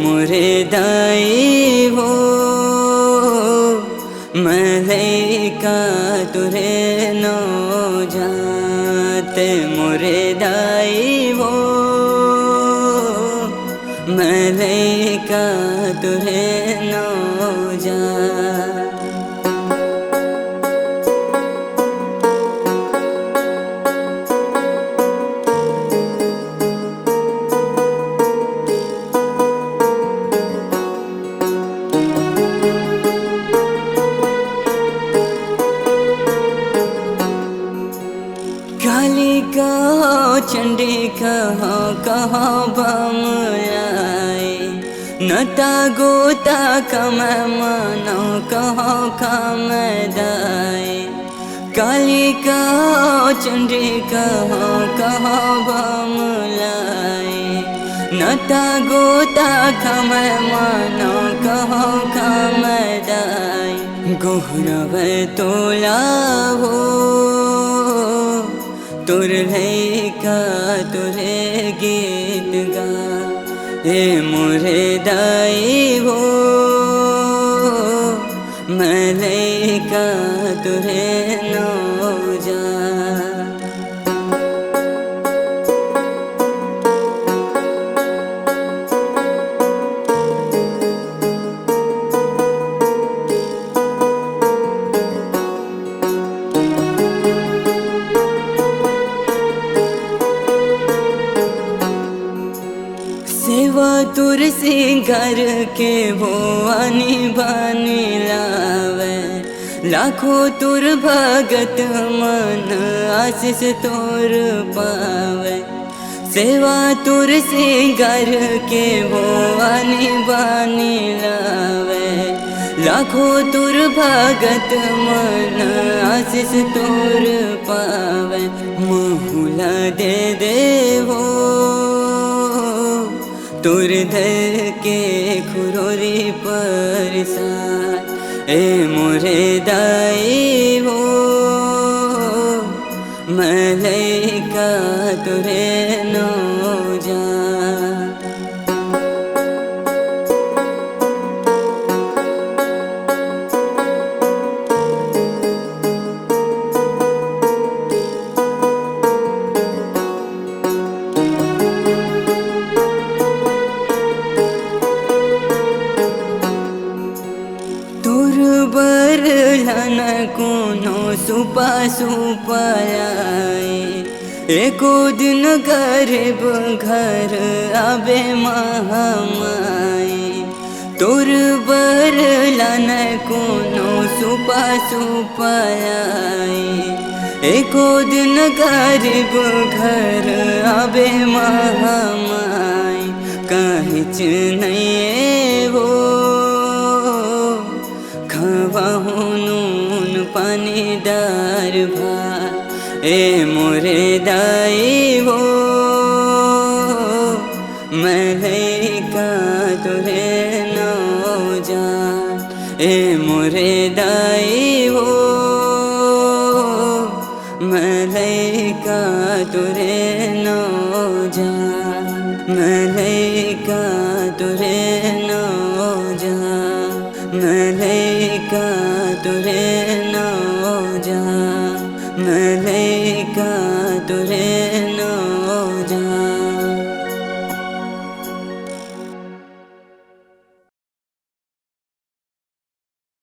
मोरे दाई हो मलैका तुरे नो जाते मोरे दाई हो मलैका तुरे नो जा काली कहो चंडी कहो बमलाई नता गोता कम मनो कहो कम दाई काली कहो चंडी कहो बमलाई नता गोता कम मनो कहो कम दाई गोहरव तोला हो तुर का तुरे गीत गा हे मोरे दाई हो मलैका तुरे नो जा सेवा तुर सिंगार के भुआनी बनी लावे लाखों तुर भगत मन आशीष तुर पावे सेवा तुर सिंगार के भुआनी बनी लावे लाखों तुर भगत मन आशीष तुर पावे महुला दे देवो तुर धर के खुरोरी परसाद ए मोरे दाई हो मलैका तुरे नो जा बरलन कोनो सुपा सुपाए एको दिन गरीब घर आबे महामाई तोर बरलन कोनो सुपा सुपाए एको दिन गरीब घर आबे महामाई कहिच नहीं हो खवाहु नून पानी दार भात ए मोरे दाई हो मलैका तुरे नो जा ए मोरे दाई हो मलैका तुरे नो जा मलैका तुरे नो जा मलैका तुरे नो जा मलैका तुरे